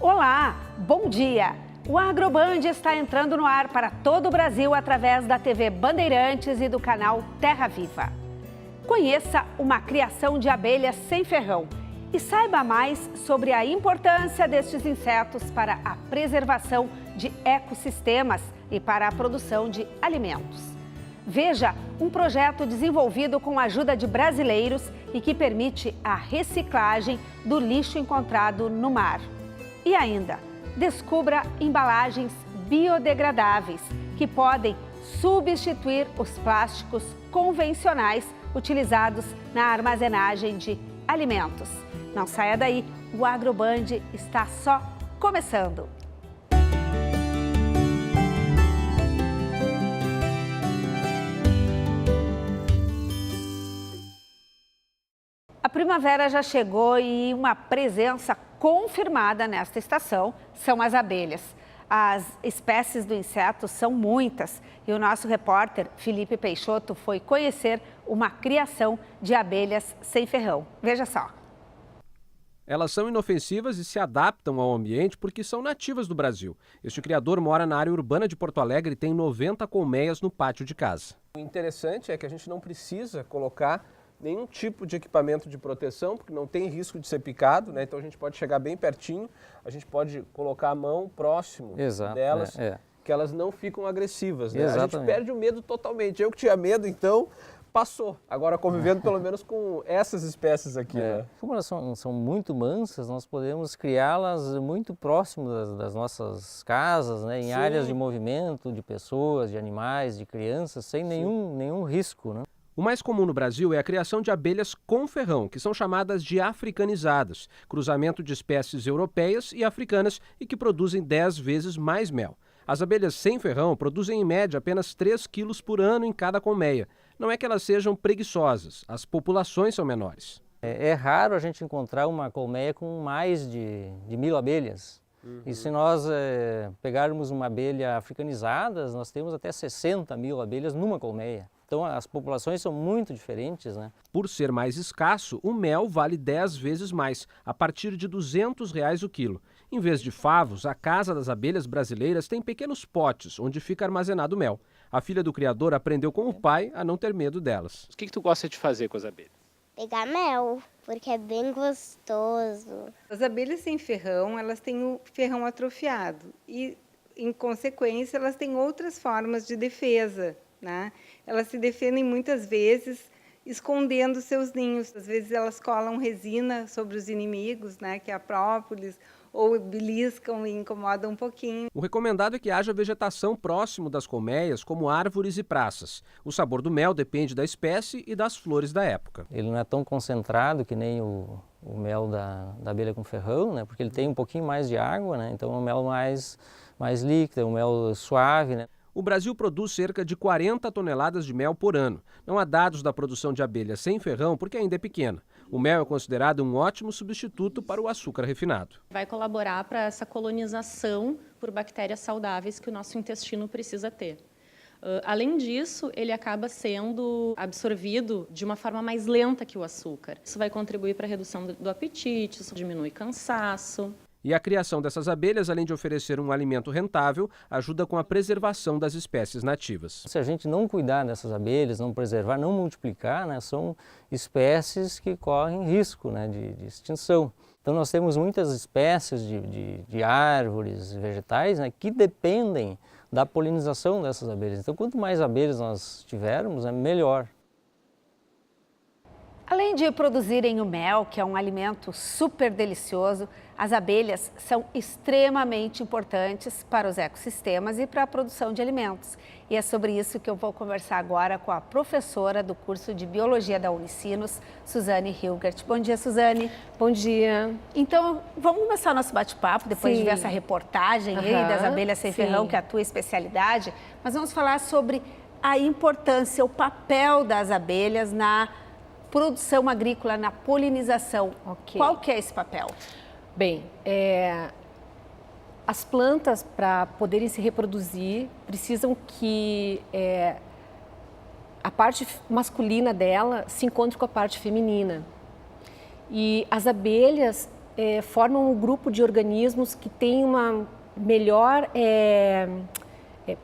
Olá, bom dia! O Agroband está entrando no ar para todo o Brasil através da TV Bandeirantes e do canal Terra Viva. Conheça uma criação de abelhas sem ferrão e saiba mais sobre a importância destes insetos para a preservação de ecossistemas e para a produção de alimentos. Veja um projeto desenvolvido com a ajuda de brasileiros e que permite a reciclagem do lixo encontrado no mar. E ainda, descubra embalagens biodegradáveis que podem substituir os plásticos convencionais utilizados na armazenagem de alimentos. Não saia daí, o Agroband está só começando. A primavera já chegou e uma presença confirmada nesta estação são as abelhas. As espécies do inseto são muitas e o nosso repórter Felipe Peixoto foi conhecer uma criação de abelhas sem ferrão. Veja só. Elas são inofensivas e se adaptam ao ambiente porque são nativas do Brasil. Este criador mora na área urbana de Porto Alegre e tem 90 colmeias no pátio de casa. O interessante é que a gente não precisa colocar nenhum tipo de equipamento de proteção, porque não tem risco de ser picado, né? Então a gente pode chegar bem pertinho, a gente pode colocar a mão próximo delas, que elas não ficam agressivas, né? A gente perde o medo totalmente. Eu que tinha medo, então, passou. Agora convivendo pelo menos com essas espécies aqui, né? Como elas são muito mansas, nós podemos criá-las muito próximo das nossas casas, né? Em áreas de movimento, de pessoas, de animais, de crianças, sem nenhum risco, né? O mais comum no Brasil é a criação de abelhas com ferrão, que são chamadas de africanizadas, cruzamento de espécies europeias e africanas e que produzem 10 vezes mais mel. As abelhas sem ferrão produzem em média apenas 3 quilos por ano em cada colmeia. Não é que elas sejam preguiçosas, as populações são menores. É raro a gente encontrar uma colmeia com mais de 1000 abelhas. E se nós pegarmos uma abelha africanizada, nós temos até 60.000 abelhas numa colmeia. Então as populações são muito diferentes, né? Por ser mais escasso, o mel vale 10 vezes mais, a partir de R$ 200 o quilo. Em vez de favos, a Casa das Abelhas Brasileiras tem pequenos potes onde fica armazenado o mel. A filha do criador aprendeu com o pai a não ter medo delas. O que tu gosta de fazer com as abelhas? Pegar mel, porque é bem gostoso. As abelhas sem ferrão, elas têm o ferrão atrofiado e, em consequência, elas têm outras formas de defesa, né? Elas se defendem muitas vezes escondendo seus ninhos. Às vezes elas colam resina sobre os inimigos, né, que é a própolis, ou beliscam e incomodam um pouquinho. O recomendado é que haja vegetação próximo das colmeias, como árvores e praças. O sabor do mel depende da espécie e das flores da época. Ele não é tão concentrado que nem o mel da abelha com ferrão, né, porque ele tem um pouquinho mais de água, né, então é um mel mais líquido, é um mel suave, né. O Brasil produz cerca de 40 toneladas de mel por ano. Não há dados da produção de abelhas sem ferrão porque ainda é pequena. O mel é considerado um ótimo substituto para o açúcar refinado. Vai colaborar para essa colonização por bactérias saudáveis que o nosso intestino precisa ter. Além disso, ele acaba sendo absorvido de uma forma mais lenta que o açúcar. Isso vai contribuir para a redução do apetite, isso diminui cansaço. E a criação dessas abelhas, além de oferecer um alimento rentável, ajuda com a preservação das espécies nativas. Se a gente não cuidar dessas abelhas, não preservar, não multiplicar, né, são espécies que correm risco, né, de extinção. Então nós temos muitas espécies de árvores, vegetais, né, que dependem da polinização dessas abelhas. Então quanto mais abelhas nós tivermos, melhor. Além de produzirem o mel, que é um alimento super delicioso, as abelhas são extremamente importantes para os ecossistemas e para a produção de alimentos. E é sobre isso que eu vou conversar agora com a professora do curso de Biologia da Unicinos, Suzane Hilgert. Bom dia, Suzane. Bom dia. Então, vamos começar o nosso bate-papo, depois de ver essa reportagem aí das abelhas sem ferrão, que é a tua especialidade. Mas vamos falar sobre a importância, o papel das abelhas na produção agrícola, na polinização. Qual que é esse papel? Bem, as plantas, para poderem se reproduzir, precisam que a parte masculina dela se encontre com a parte feminina. E as abelhas, formam um grupo de organismos que tem uma melhor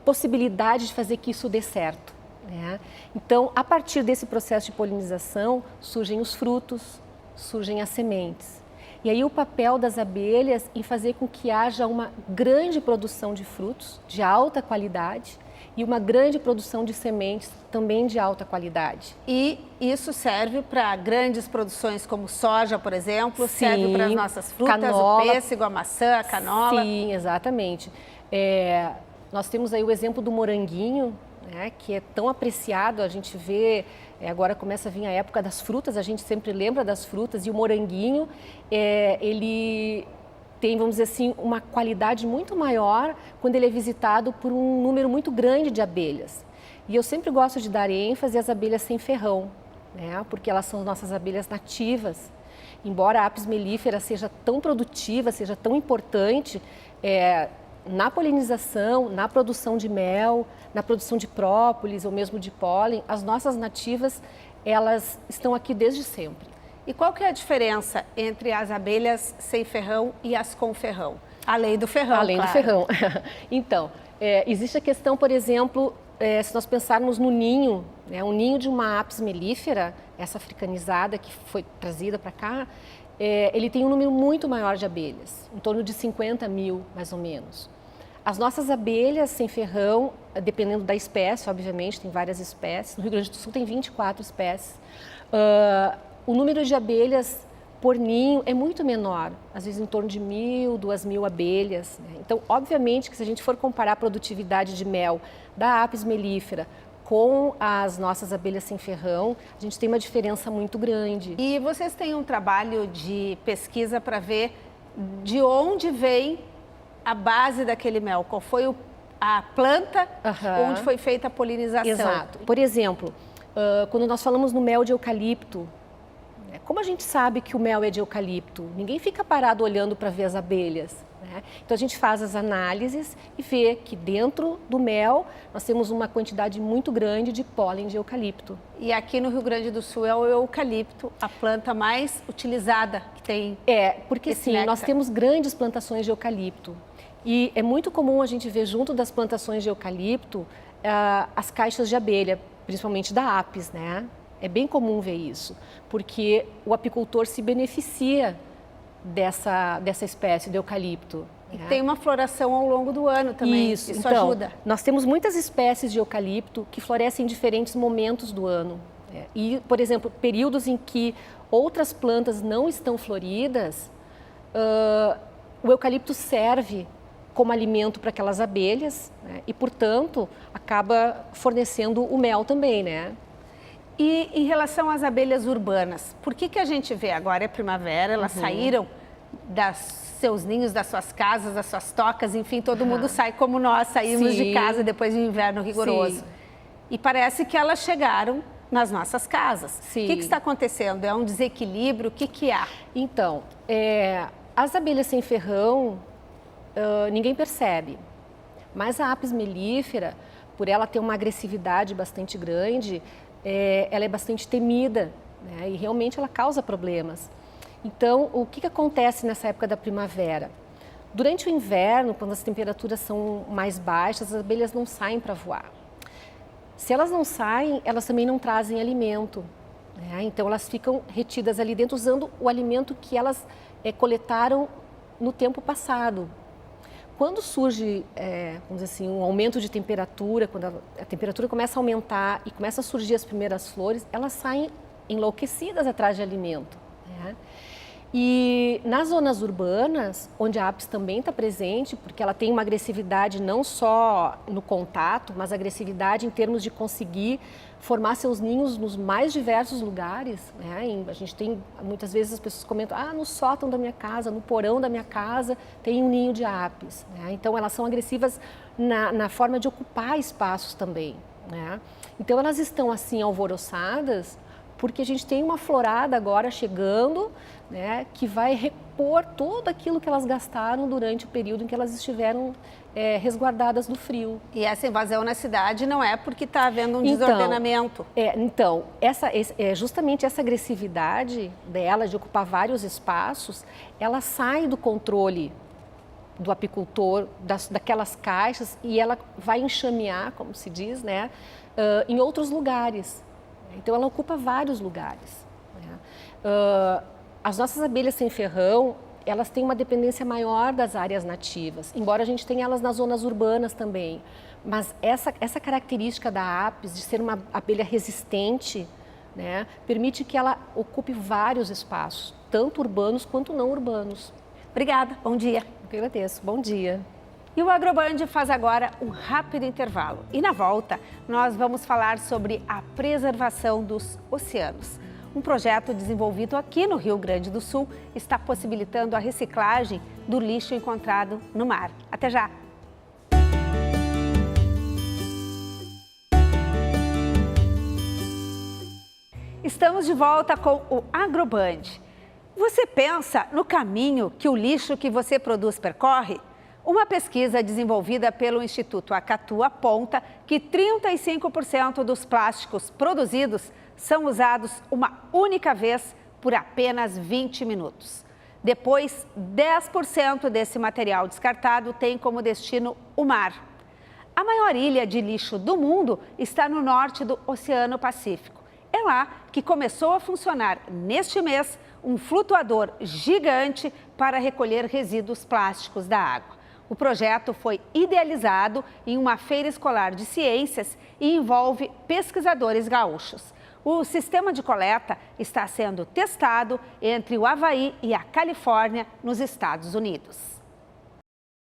possibilidade de fazer que isso dê certo, né? Então, a partir desse processo de polinização, surgem os frutos, surgem as sementes. E aí o papel das abelhas em fazer com que haja uma grande produção de frutos de alta qualidade e uma grande produção de sementes também de alta qualidade. E isso serve para grandes produções como soja, por exemplo? Sim, serve para as nossas frutas, canola, o pêssego, a maçã, a canola? Sim, exatamente. Nós temos aí o exemplo do moranguinho, né, que é tão apreciado, a gente vê, agora começa a vir a época das frutas, a gente sempre lembra das frutas, e o moranguinho, ele tem, vamos dizer assim, uma qualidade muito maior quando ele é visitado por um número muito grande de abelhas. E eu sempre gosto de dar ênfase às abelhas sem ferrão, né, porque elas são nossas abelhas nativas. Embora a Apis mellifera seja tão produtiva, seja tão importante, na polinização, na produção de mel, na produção de própolis ou mesmo de pólen, as nossas nativas, elas estão aqui desde sempre. E qual que é a diferença entre as abelhas sem ferrão e as com ferrão? Além do ferrão, Além do ferrão. Então, existe a questão, por exemplo, se nós pensarmos no ninho, né, um ninho de uma Apis mellifera, essa africanizada que foi trazida para cá, ele tem um número muito maior de abelhas, em torno de 50 mil, mais ou menos. As nossas abelhas sem ferrão, dependendo da espécie, obviamente, tem várias espécies. No Rio Grande do Sul tem 24 espécies. O número de abelhas por ninho é muito menor, às vezes em torno de 1.000, 2.000 abelhas, né? Então, obviamente que se a gente for comparar a produtividade de mel da Apis mellifera com as nossas abelhas sem ferrão, a gente tem uma diferença muito grande. E vocês têm um trabalho de pesquisa para ver de onde vem a base daquele mel? Qual foi a planta onde foi feita a polinização? Exato. Por exemplo, quando nós falamos no mel de eucalipto, como a gente sabe que o mel é de eucalipto? Ninguém fica parado olhando para ver as abelhas, né? Então a gente faz as análises e vê que dentro do mel nós temos uma quantidade muito grande de pólen de eucalipto. E aqui no Rio Grande do Sul é o eucalipto, a planta mais utilizada que tem. Porque sim, nós temos grandes plantações de eucalipto. E é muito comum a gente ver junto das plantações de eucalipto as caixas de abelha, principalmente da Apis, né? É bem comum ver isso, porque o apicultor se beneficia dessa espécie de eucalipto. E tem uma floração ao longo do ano também, isso então, ajuda. Nós temos muitas espécies de eucalipto que florescem em diferentes momentos do ano. E, por exemplo, períodos em que outras plantas não estão floridas, o eucalipto serve como alimento para aquelas abelhas, né? E, portanto, acaba fornecendo o mel também, né? E em relação às abelhas urbanas, por que a gente vê agora é primavera, elas saíram dos seus ninhos, das suas casas, das suas tocas, enfim, todo mundo sai como nós saímos de casa depois de um inverno rigoroso. Sim. E parece que elas chegaram nas nossas casas. Sim. O que está acontecendo? É um desequilíbrio? O que há? Então, as abelhas sem ferrão, ninguém percebe. Mas a Apis mellifera, por ela ter uma agressividade bastante grande, ela é bastante temida, né? E realmente ela causa problemas. Então, o que acontece nessa época da primavera? Durante o inverno, quando as temperaturas são mais baixas, as abelhas não saem para voar. Se elas não saem, elas também não trazem alimento, né? Então, elas ficam retidas ali dentro, usando o alimento que elas coletaram no tempo passado. Quando surge, vamos dizer assim, um aumento de temperatura, quando a temperatura começa a aumentar e começam a surgir as primeiras flores, elas saem enlouquecidas atrás de alimento, né? E nas zonas urbanas, onde a Apis também está presente, porque ela tem uma agressividade não só no contato, mas agressividade em termos de conseguir formar seus ninhos nos mais diversos lugares, né? A gente tem, muitas vezes as pessoas comentam, no sótão da minha casa, no porão da minha casa, tem um ninho de Apis, né? Então elas são agressivas na forma de ocupar espaços também, né? Então elas estão assim alvoroçadas porque a gente tem uma florada agora chegando, né, que vai repor tudo aquilo que elas gastaram durante o período em que elas estiveram resguardadas do frio. E essa invasão na cidade não é porque está havendo um desordenamento. Justamente essa agressividade dela de ocupar vários espaços, ela sai do controle do apicultor, daquelas caixas, e ela vai enxamear, como se diz, né, em outros lugares. Então, ela ocupa vários lugares. Né? As nossas abelhas sem ferrão, elas têm uma dependência maior das áreas nativas, embora a gente tenha elas nas zonas urbanas também. Mas essa característica da apis, de ser uma abelha resistente, né, permite que ela ocupe vários espaços, tanto urbanos quanto não urbanos. Obrigada, bom dia. Eu que agradeço, bom dia. E o AgroBand faz agora um rápido intervalo. E na volta, nós vamos falar sobre a preservação dos oceanos. Um projeto desenvolvido aqui no Rio Grande do Sul está possibilitando a reciclagem do lixo encontrado no mar. Até já! Estamos de volta com o AgroBand. Você pensa no caminho que o lixo que você produz percorre? Uma pesquisa desenvolvida pelo Instituto Acatu aponta que 35% dos plásticos produzidos são usados uma única vez por apenas 20 minutos. Depois, 10% desse material descartado tem como destino o mar. A maior ilha de lixo do mundo está no norte do Oceano Pacífico. É lá que começou a funcionar neste mês um flutuador gigante para recolher resíduos plásticos da água. O projeto foi idealizado em uma feira escolar de ciências e envolve pesquisadores gaúchos. O sistema de coleta está sendo testado entre o Havaí e a Califórnia, nos Estados Unidos.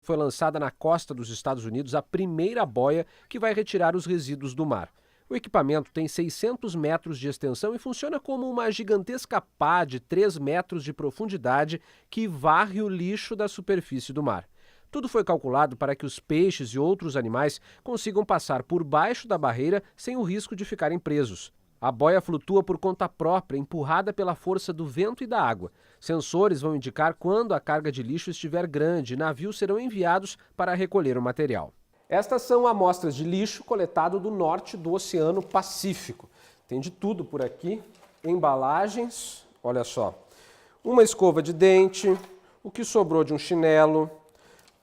Foi lançada na costa dos Estados Unidos a primeira boia que vai retirar os resíduos do mar. O equipamento tem 600 metros de extensão e funciona como uma gigantesca pá de 3 metros de profundidade que varre o lixo da superfície do mar. Tudo foi calculado para que os peixes e outros animais consigam passar por baixo da barreira sem o risco de ficarem presos. A boia flutua por conta própria, empurrada pela força do vento e da água. Sensores vão indicar quando a carga de lixo estiver grande e navios serão enviados para recolher o material. Estas são amostras de lixo coletado do norte do Oceano Pacífico. Tem de tudo por aqui, embalagens, olha só, uma escova de dente, o que sobrou de um chinelo,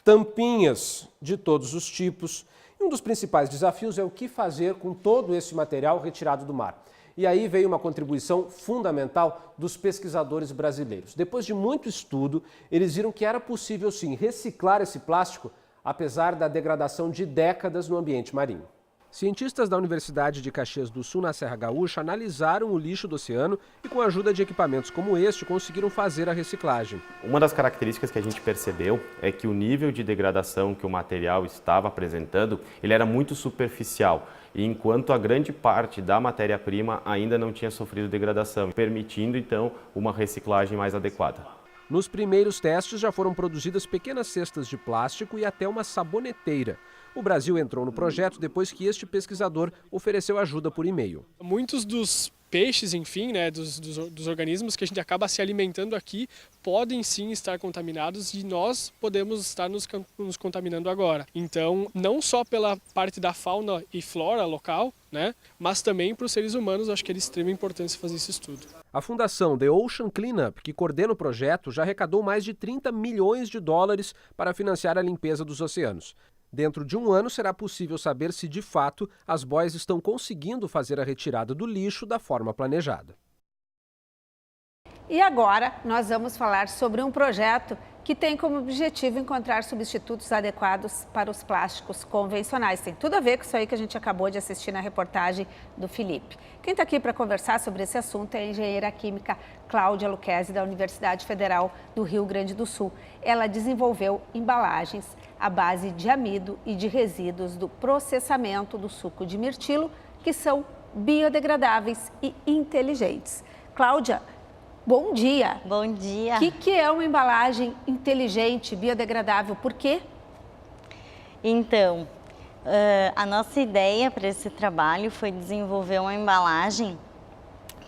tampinhas de todos os tipos. E um dos principais desafios é o que fazer com todo esse material retirado do mar. E aí veio uma contribuição fundamental dos pesquisadores brasileiros. Depois de muito estudo, eles viram que era possível sim reciclar esse plástico, apesar da degradação de décadas no ambiente marinho. Cientistas da Universidade de Caxias do Sul, na Serra Gaúcha, analisaram o lixo do oceano e, com a ajuda de equipamentos como este, conseguiram fazer a reciclagem. Uma das características que a gente percebeu é que o nível de degradação que o material estava apresentando, ele era muito superficial, e enquanto a grande parte da matéria-prima ainda não tinha sofrido degradação, permitindo, então, uma reciclagem mais adequada. Nos primeiros testes já foram produzidas pequenas cestas de plástico e até uma saboneteira. O Brasil entrou no projeto depois que este pesquisador ofereceu ajuda por e-mail. Muitos dos peixes, enfim, né, dos organismos que a gente acaba se alimentando aqui, podem sim estar contaminados e nós podemos estar nos contaminando agora. Então, não só pela parte da fauna e flora local, né, mas também para os seres humanos, acho que é de extrema importância fazer esse estudo. A fundação The Ocean Cleanup, que coordena o projeto, já arrecadou mais de 30 milhões de dólares para financiar a limpeza dos oceanos. Dentro de um ano será possível saber se, de fato, as boias estão conseguindo fazer a retirada do lixo da forma planejada. E agora nós vamos falar sobre um projeto que tem como objetivo encontrar substitutos adequados para os plásticos convencionais. Tem tudo a ver com isso aí que a gente acabou de assistir na reportagem do Felipe. Quem está aqui para conversar sobre esse assunto é a engenheira química Cláudia Lucchesi, da Universidade Federal do Rio Grande do Sul. Ela desenvolveu embalagens à base de amido e de resíduos do processamento do suco de mirtilo, que são biodegradáveis e inteligentes. Cláudia, bom dia. Bom dia. O que é uma embalagem inteligente, biodegradável? Por quê? Então, a nossa ideia para esse trabalho foi desenvolver uma embalagem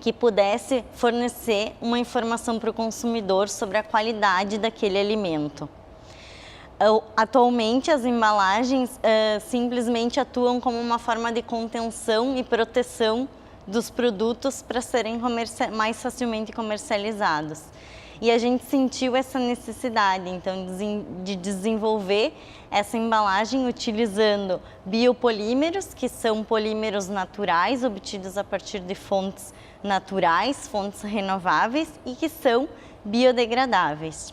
que pudesse fornecer uma informação para o consumidor sobre a qualidade daquele alimento. Atualmente, as embalagens simplesmente atuam como uma forma de contenção e proteção dos produtos para serem mais facilmente comercializados. E a gente sentiu essa necessidade, então, de desenvolver essa embalagem utilizando biopolímeros, que são polímeros naturais, obtidos a partir de fontes naturais, fontes renováveis e que são biodegradáveis.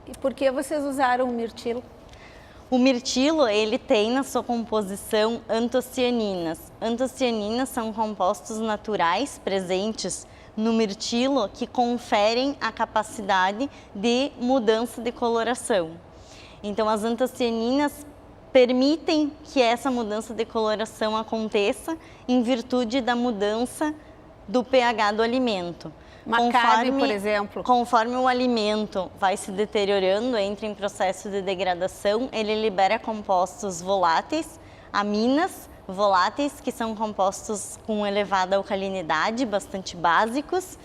E por que vocês usaram o mirtilo? O mirtilo, ele tem na sua composição antocianinas. Antocianinas são compostos naturais presentes no mirtilo que conferem a capacidade de mudança de coloração. Então, as antocianinas permitem que essa mudança de coloração aconteça em virtude da mudança do pH do alimento. Uma carne, por exemplo. Conforme o alimento vai se deteriorando, entra em processo de degradação, ele libera compostos voláteis, aminas voláteis, que são compostos com elevada alcalinidade, bastante básicos,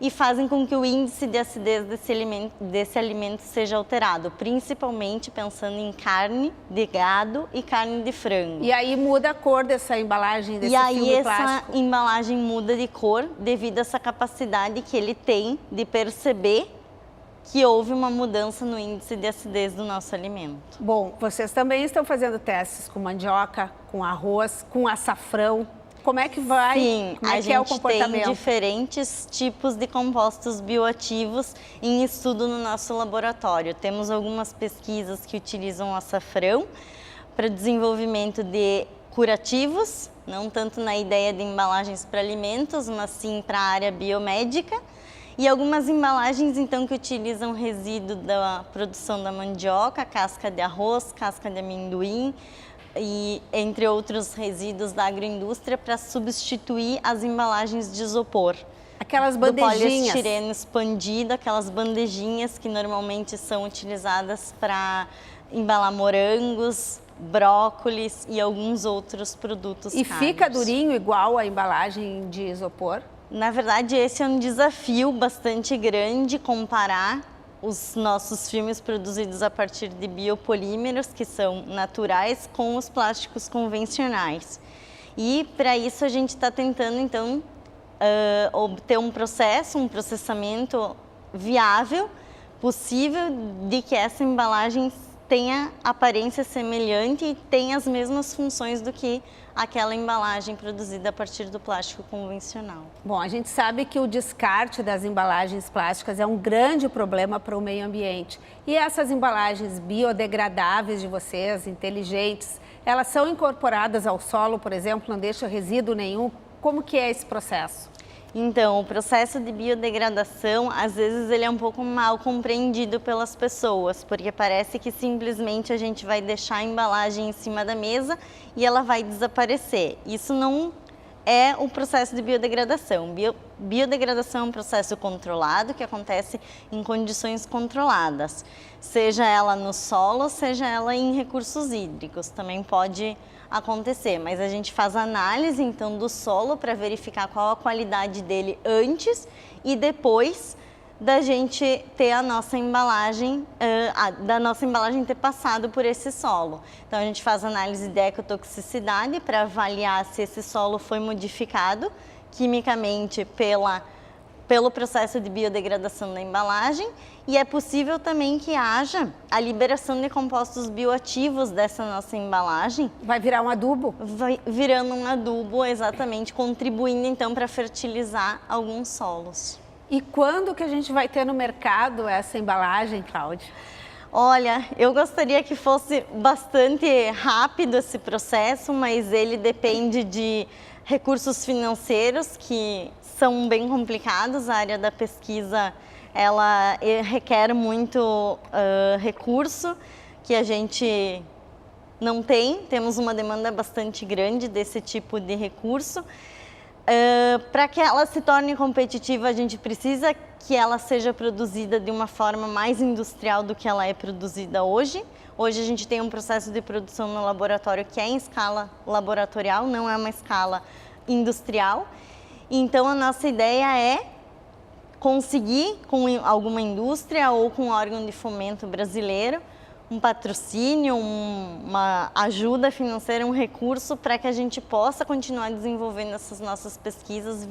e fazem com que o índice de acidez desse alimento seja alterado, principalmente pensando em carne de gado e carne de frango. E aí muda a cor dessa embalagem, desse filme plástico? Essa embalagem muda de cor devido a essa capacidade que ele tem de perceber que houve uma mudança no índice de acidez do nosso alimento. Bom, vocês também estão fazendo testes com mandioca, com arroz, com açafrão. Como é que vai? Sim, como é que é o comportamento? Tem diferentes tipos de compostos bioativos em estudo no nosso laboratório. Temos algumas pesquisas que utilizam açafrão para desenvolvimento de curativos, não tanto na ideia de embalagens para alimentos, mas sim para a área biomédica. E algumas embalagens, então, que utilizam resíduo da produção da mandioca, casca de arroz, casca de amendoim, e entre outros resíduos da agroindústria para substituir as embalagens de isopor. Aquelas bandejinhas. Do poliestireno expandido, aquelas bandejinhas que normalmente são utilizadas para embalar morangos, brócolis e alguns outros produtos E caros. fica durinho igual a embalagem de isopor? Na verdade, esse é um desafio bastante grande, comparar os nossos filmes produzidos a partir de biopolímeros, que são naturais, com os plásticos convencionais. E para isso a gente está tentando, então, obter um processamento viável, possível, de que essa embalagem tenha aparência semelhante e tenha as mesmas funções do que aquela embalagem produzida a partir do plástico convencional. Bom, a gente sabe que o descarte das embalagens plásticas é um grande problema para o meio ambiente. E essas embalagens biodegradáveis de vocês, inteligentes, elas são incorporadas ao solo, por exemplo, não deixam resíduo nenhum. Como que é esse processo? Então, o processo de biodegradação, às vezes, ele é um pouco mal compreendido pelas pessoas, porque parece que simplesmente a gente vai deixar a embalagem em cima da mesa e ela vai desaparecer. Isso não é o processo de biodegradação. Biodegradação é um processo controlado que acontece em condições controladas, seja ela no solo, seja ela em recursos hídricos. Também pode acontecer, mas a gente faz análise então do solo para verificar qual a qualidade dele antes e depois da gente ter a nossa embalagem, ter passado por esse solo. Então a gente faz análise de ecotoxicidade para avaliar se esse solo foi modificado quimicamente pelo processo de biodegradação da embalagem, e é possível também que haja a liberação de compostos bioativos dessa nossa embalagem. Vai virar um adubo? Vai virando um adubo, exatamente, contribuindo então para fertilizar alguns solos. E quando que a gente vai ter no mercado essa embalagem, Cláudia? Olha, eu gostaria que fosse bastante rápido esse processo, mas ele depende de recursos financeiros que são bem complicados. A área da pesquisa, ela requer muito recurso que a gente não tem. Temos uma demanda bastante grande desse tipo de recurso. Para que ela se torne competitiva, a gente precisa que ela seja produzida de uma forma mais industrial do que ela é produzida hoje. Hoje a gente tem um processo de produção no laboratório que é em escala laboratorial, não é uma escala industrial. Então, a nossa ideia é conseguir, com alguma indústria ou com um órgão de fomento brasileiro, um patrocínio, uma ajuda financeira, um recurso para que a gente possa continuar desenvolvendo essas nossas pesquisas,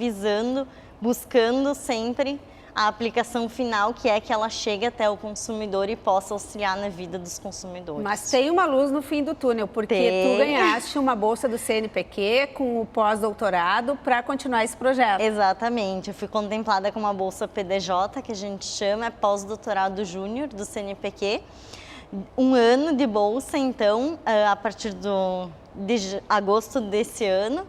buscando sempre a aplicação final, que é que ela chegue até o consumidor e possa auxiliar na vida dos consumidores. Mas tem uma luz no fim do túnel, porque tu ganhaste uma bolsa do CNPq com o pós-doutorado para continuar esse projeto. Exatamente, eu fui contemplada com uma bolsa PDJ, que a gente chama, é pós-doutorado júnior do CNPq. 1 ano de bolsa, então, a partir de agosto desse ano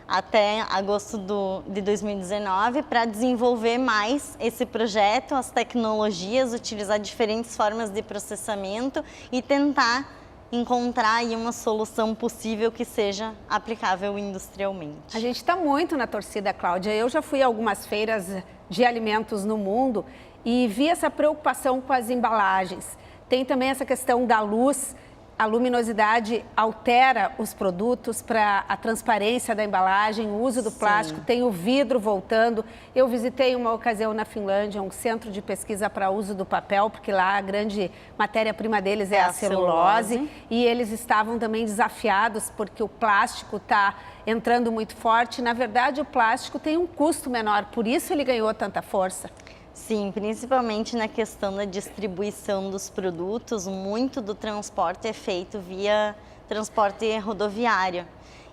até agosto de 2019, para desenvolver mais esse projeto, as tecnologias, utilizar diferentes formas de processamento e tentar encontrar aí uma solução possível que seja aplicável industrialmente. A gente está muito na torcida, Cláudia. Eu já fui a algumas feiras de alimentos no mundo e vi essa preocupação com as embalagens. Tem também essa questão da luz. A luminosidade altera os produtos para a transparência da embalagem, o uso do plástico, tem o vidro voltando. Eu visitei uma ocasião na Finlândia, um centro de pesquisa para uso do papel, porque lá a grande matéria-prima deles é a celulose. E eles estavam também desafiados porque o plástico está entrando muito forte. Na verdade, o plástico tem um custo menor, por isso ele ganhou tanta força. Sim, principalmente na questão da distribuição dos produtos, muito do transporte é feito via transporte rodoviário.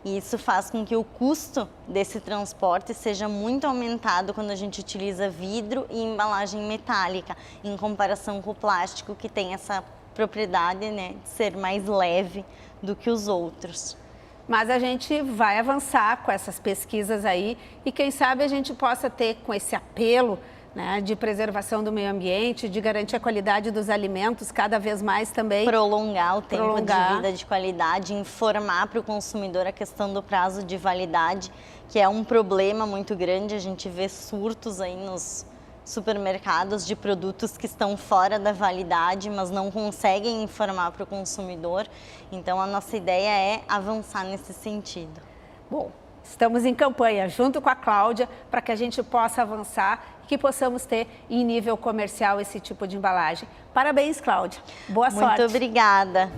E isso faz com que o custo desse transporte seja muito aumentado quando a gente utiliza vidro e embalagem metálica, em comparação com o plástico, que tem essa propriedade, né, de ser mais leve do que os outros. Mas a gente vai avançar com essas pesquisas aí e quem sabe a gente possa ter com esse apelo, né, de preservação do meio ambiente, de garantir a qualidade dos alimentos cada vez mais também. Prolongar o tempo de vida de qualidade, informar para o consumidor a questão do prazo de validade, que é um problema muito grande. A gente vê surtos aí nos supermercados de produtos que estão fora da validade, mas não conseguem informar para o consumidor. Então, a nossa ideia é avançar nesse sentido. Bom, estamos em campanha junto com a Cláudia para que a gente possa avançar e que possamos ter em nível comercial esse tipo de embalagem. Parabéns, Cláudia. Boa sorte. Muito obrigada.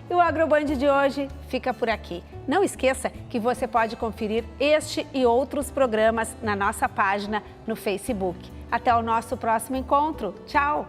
E o AgroBand de hoje fica por aqui. Não esqueça que você pode conferir este e outros programas na nossa página no Facebook. Até o nosso próximo encontro. Tchau!